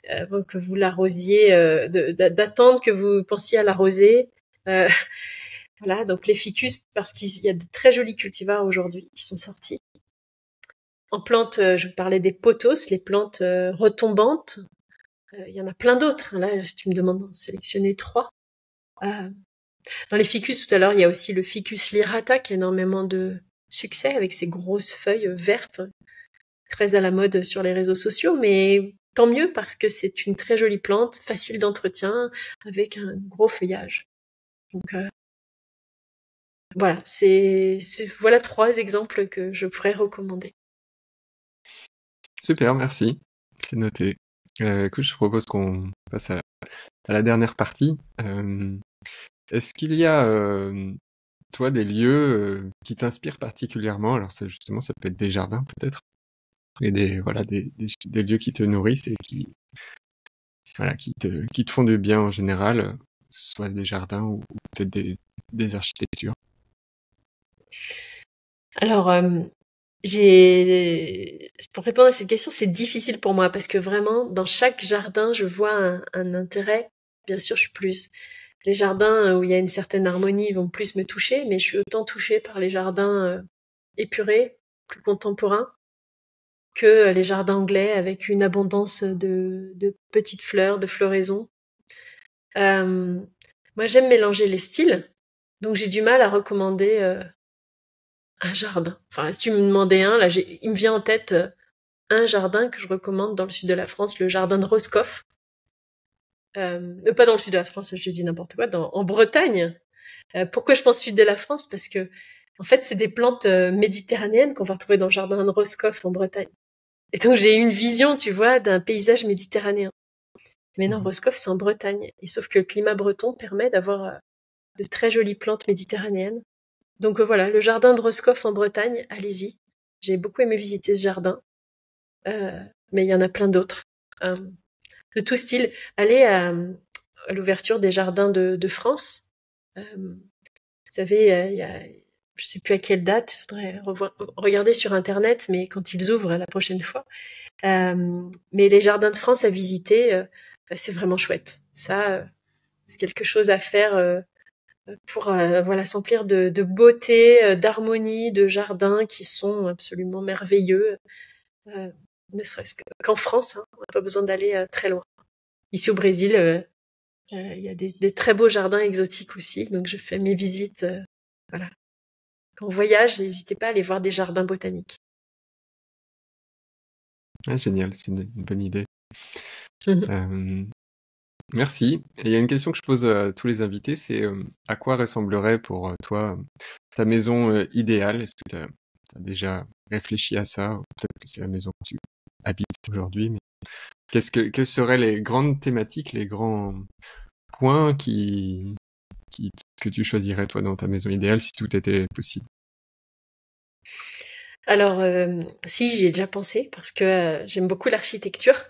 avant que vous l'arrosiez, d'attendre que vous pensiez à l'arroser. Voilà, donc les ficus, parce qu'il y a de très jolis cultivars aujourd'hui qui sont sortis. En plantes, je vous parlais des pothos, les plantes retombantes. Il y en a plein d'autres. Là, si tu me demandes d'en sélectionner 3. Dans les ficus, tout à l'heure, il y a aussi le ficus lirata qui a énormément de succès avec ses grosses feuilles vertes, très à la mode sur les réseaux sociaux, mais tant mieux parce que c'est une très jolie plante, facile d'entretien, avec un gros feuillage. Donc voilà, voilà 3 exemples que je pourrais recommander. Super, merci. C'est noté. Écoute, je propose qu'on passe à la dernière partie. Est-ce qu'il y a, toi, des lieux qui t'inspirent particulièrement? Alors ça, justement, ça peut être des jardins peut-être, et des lieux qui te nourrissent et qui te font du bien en général, soit des jardins ou peut-être des architectures. Alors, pour répondre à cette question, c'est difficile pour moi parce que vraiment, dans chaque jardin, je vois un intérêt. Bien sûr, les jardins où il y a une certaine harmonie vont plus me toucher, mais je suis autant touchée par les jardins épurés, plus contemporains, que les jardins anglais avec une abondance de petites fleurs, de floraisons. Moi, j'aime mélanger les styles. Donc j'ai du mal à recommander un jardin. Enfin, là, si tu me demandais un, là, il me vient en tête un jardin que je recommande dans le sud de la France, le jardin de Roscoff. Pas dans le sud de la France, je dis n'importe quoi, en Bretagne. Pourquoi je pense sud de la France? Parce que, en fait, c'est des plantes méditerranéennes qu'on va retrouver dans le jardin de Roscoff en Bretagne. Et donc, j'ai une vision, tu vois, d'un paysage méditerranéen. Mais non, Roscoff, c'est en Bretagne. Et sauf que le climat breton permet d'avoir de très jolies plantes méditerranéennes. Donc voilà, le jardin de Roscoff en Bretagne, allez-y. J'ai beaucoup aimé visiter ce jardin. Mais il y en a plein d'autres. De tout style. Allez à l'ouverture des jardins de France. Vous savez, il y a, je sais plus à quelle date, il faudrait regarder sur Internet, mais quand ils ouvrent la prochaine fois. Mais les jardins de France à visiter, c'est vraiment chouette. Ça, c'est quelque chose à faire pour voilà, s'emplir de beauté, d'harmonie, de jardins qui sont absolument merveilleux. Ne serait-ce qu'en France, hein, on n'a pas besoin d'aller très loin. Ici au Brésil, il y a des très beaux jardins exotiques aussi, donc je fais mes visites. Voilà. Quand on voyage, n'hésitez pas à aller voir des jardins botaniques. Ah, génial, c'est une bonne idée. Merci. Et il y a une question que je pose à tous les invités, c'est à quoi ressemblerait pour toi ta maison idéale? Est-ce que tu as déjà réfléchi à ça? Peut-être que c'est la maison que tu habites aujourd'hui, mais quelles seraient les grandes thématiques, les grands points que tu choisirais toi dans ta maison idéale si tout était possible? Alors, si, j'y ai déjà pensé parce que j'aime beaucoup l'architecture.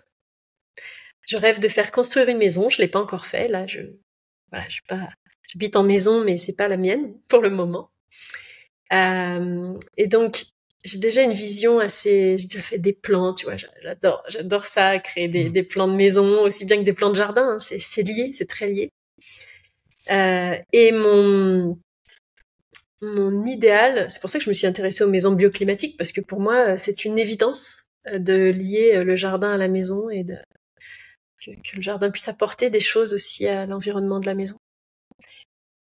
Je rêve de faire construire une maison, je l'ai pas encore fait. Là, voilà, j'habite en maison, mais c'est pas la mienne pour le moment. Et donc, j'ai déjà une vision assez. J'ai déjà fait des plans, tu vois. J'adore ça, créer des plans de maison aussi bien que des plans de jardin. Hein, c'est lié, c'est très lié. Et mon idéal, c'est pour ça que je me suis intéressée aux maisons bioclimatiques parce que pour moi, c'est une évidence de lier le jardin à la maison et que le jardin puisse apporter des choses aussi à l'environnement de la maison.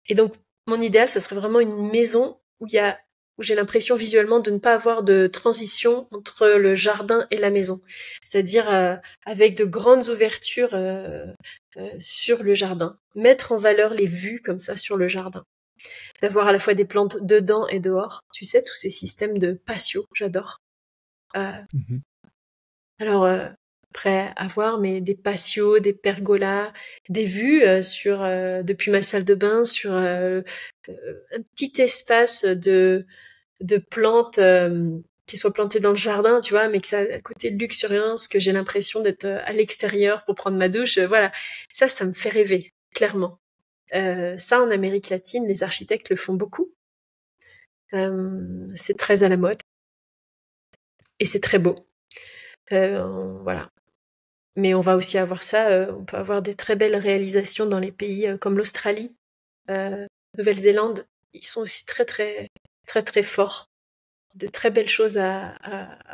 Et donc, mon idéal, ça serait vraiment une maison où j'ai l'impression visuellement de ne pas avoir de transition entre le jardin et la maison. C'est-à-dire avec de grandes ouvertures sur le jardin. Mettre en valeur les vues comme ça sur le jardin. D'avoir à la fois des plantes dedans et dehors. Tu sais, tous ces systèmes de patio, j'adore. Alors, après, à voir, mais des patios, des pergolas, des vues depuis ma salle de bain sur un petit espace de plantes qui soient plantées dans le jardin, tu vois, mais que ça a un côté luxuriance, que j'ai l'impression d'être à l'extérieur pour prendre ma douche. Voilà, ça me fait rêver, clairement. Ça, en Amérique latine, les architectes le font beaucoup. C'est très à la mode. Et c'est très beau. Voilà. Mais on va aussi avoir ça, on peut avoir des très belles réalisations dans les pays comme l'Australie, Nouvelle-Zélande. Ils sont aussi très, très, très, très forts. De très belles choses à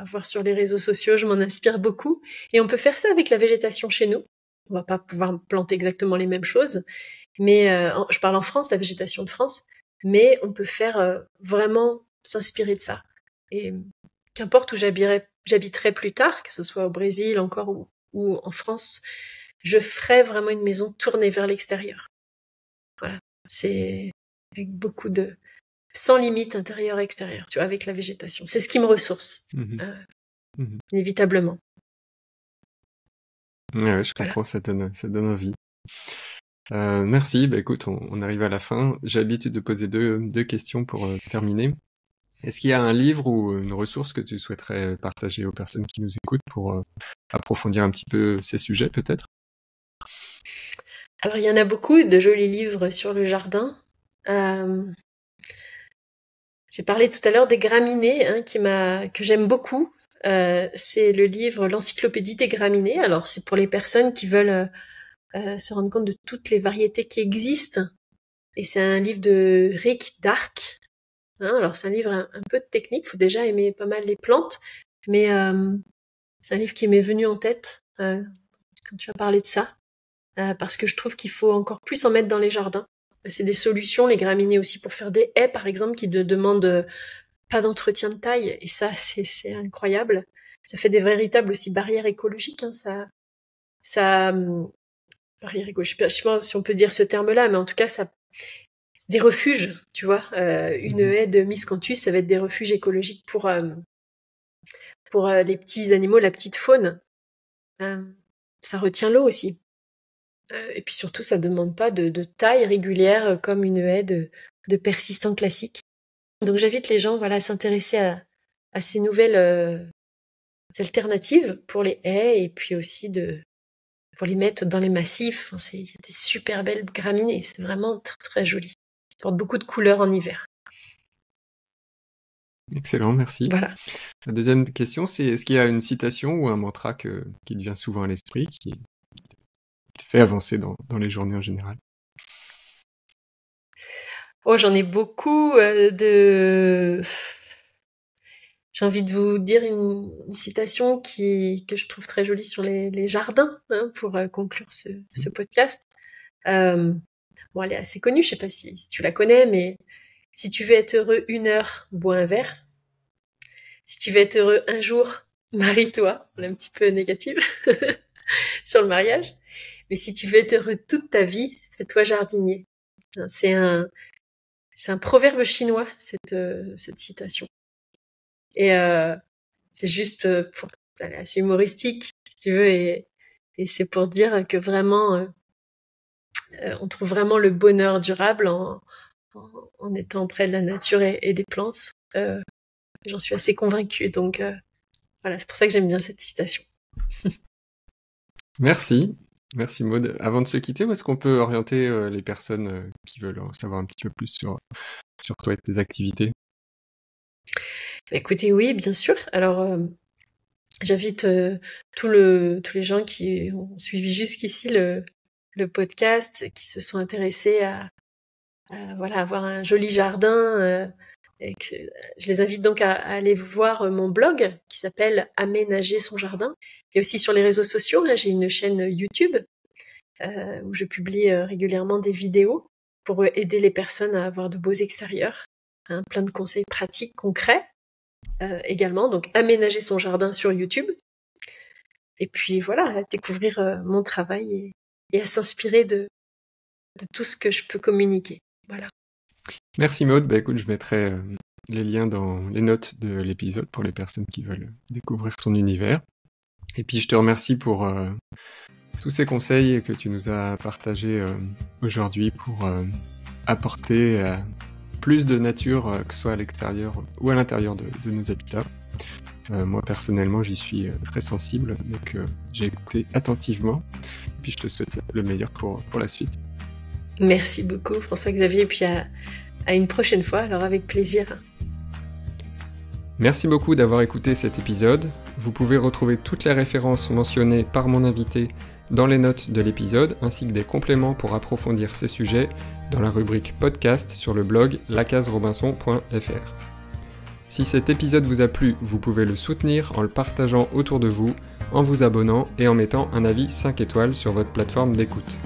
voir sur les réseaux sociaux. Je m'en inspire beaucoup. Et on peut faire ça avec la végétation chez nous. On va pas pouvoir planter exactement les mêmes choses. Mais je parle en France, la végétation de France. Mais on peut faire vraiment s'inspirer de ça. Et qu'importe où j'habiterai plus tard, que ce soit au Brésil encore ou en France, je ferai vraiment une maison tournée vers l'extérieur. Voilà. C'est avec beaucoup de... sans limite intérieure-extérieure, tu vois, avec la végétation. C'est ce qui me ressource, inévitablement. Ouais, je comprends, ça donne envie. Merci, écoute, on arrive à la fin. J'ai l'habitude de poser deux questions pour terminer. Est-ce qu'il y a un livre ou une ressource que tu souhaiterais partager aux personnes qui nous écoutent pour approfondir un petit peu ces sujets, peut-être? Alors, il y en a beaucoup de jolis livres sur le jardin. J'ai parlé tout à l'heure des graminées, hein, que j'aime beaucoup. C'est le livre L'Encyclopédie des graminées. Alors, c'est pour les personnes qui veulent se rendre compte de toutes les variétés qui existent. Et c'est un livre de Rick Dark. Hein, alors, c'est un livre un peu technique. Il faut déjà aimer pas mal les plantes. Mais c'est un livre qui m'est venu en tête quand tu as parlé de ça. Parce que je trouve qu'il faut encore plus en mettre dans les jardins. C'est des solutions, les graminées aussi, pour faire des haies, par exemple, qui ne demandent pas d'entretien de taille. Et ça, c'est incroyable. Ça fait des véritables aussi barrières écologiques. Barrières écologiques, je sais pas si on peut dire ce terme-là, mais en tout cas, c'est des refuges, tu vois. Une haie de miscanthus, ça va être des refuges écologiques pour les petits animaux, la petite faune. Ça retient l'eau aussi. Et puis surtout, ça demande pas de taille régulière comme une haie de persistant classique. Donc j'invite les gens, voilà, à s'intéresser à ces nouvelles alternatives pour les haies et puis aussi pour les mettre dans les massifs. Enfin, il y a des super belles graminées, c'est vraiment très très joli. Ils portent beaucoup de couleurs en hiver. Excellent, merci. Voilà. La deuxième question, c'est est-ce qu'il y a une citation ou un mantra qui te vient souvent à l'esprit, qui te fait avancer dans les journées en général? Oh, j'en ai beaucoup J'ai envie de vous dire une citation que je trouve très jolie sur les jardins, hein, pour conclure ce podcast. Bon, elle est assez connue, je sais pas si tu la connais, mais si tu veux être heureux 1 heure, bois un verre. Si tu veux être heureux un jour, marie-toi. On est un petit peu négative sur le mariage. Mais si tu veux être heureux toute ta vie, fais-toi jardinier. C'est un proverbe chinois, cette citation. Et c'est juste elle est assez humoristique, si tu veux, et c'est pour dire que vraiment, on trouve vraiment le bonheur durable en étant près de la nature et des plantes. J'en suis assez convaincue, donc voilà, c'est pour ça que j'aime bien cette citation. Merci Maud. Avant de se quitter, où est-ce qu'on peut orienter les personnes qui veulent en savoir un petit peu plus sur toi et tes activités? Écoutez, oui, bien sûr. Alors, j'invite tous les gens qui ont suivi jusqu'ici le podcast, qui se sont intéressés à voilà, avoir un joli jardin. Je les invite donc à aller voir mon blog qui s'appelle Aménager son jardin. Et aussi sur les réseaux sociaux, hein, j'ai une chaîne YouTube où je publie régulièrement des vidéos pour aider les personnes à avoir de beaux extérieurs. Hein, plein de conseils pratiques, concrets. Également, donc aménager son jardin sur YouTube. Et puis voilà, à découvrir mon travail et à s'inspirer de tout ce que je peux communiquer. Voilà. Merci Maud. Bah écoute, je mettrai les liens dans les notes de l'épisode pour les personnes qui veulent découvrir ton univers. Et puis je te remercie pour tous ces conseils que tu nous as partagés aujourd'hui pour apporter plus de nature, que ce soit à l'extérieur ou à l'intérieur de nos habitats. Moi personnellement j'y suis très sensible, donc j'ai écouté attentivement. Et puis je te souhaite le meilleur pour la suite. Merci beaucoup François-Xavier, et puis à une prochaine fois, alors avec plaisir. Merci beaucoup d'avoir écouté cet épisode. Vous pouvez retrouver toutes les références mentionnées par mon invité dans les notes de l'épisode, ainsi que des compléments pour approfondir ces sujets dans la rubrique podcast sur le blog lacaserobinson.fr. Si cet épisode vous a plu, vous pouvez le soutenir en le partageant autour de vous, en vous abonnant et en mettant un avis 5 étoiles sur votre plateforme d'écoute.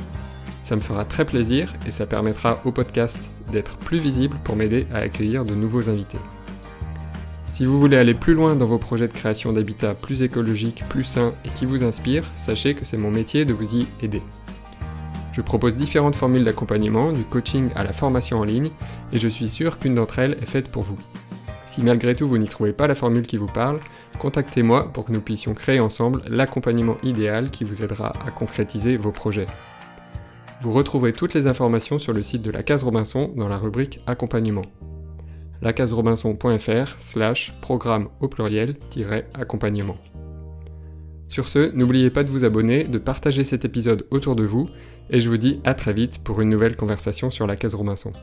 Ça me fera très plaisir et ça permettra au podcast d'être plus visible pour m'aider à accueillir de nouveaux invités. Si vous voulez aller plus loin dans vos projets de création d'habitats plus écologiques, plus sains et qui vous inspirent, sachez que c'est mon métier de vous y aider. Je propose différentes formules d'accompagnement, du coaching à la formation en ligne, et je suis sûr qu'une d'entre elles est faite pour vous. Si malgré tout vous n'y trouvez pas la formule qui vous parle, contactez-moi pour que nous puissions créer ensemble l'accompagnement idéal qui vous aidera à concrétiser vos projets. Vous retrouverez toutes les informations sur le site de la Case Robinson dans la rubrique accompagnement. lacaserobinson.fr/programme au pluriel-accompagnement. Sur ce, n'oubliez pas de vous abonner, de partager cet épisode autour de vous, et je vous dis à très vite pour une nouvelle conversation sur la Case Robinson.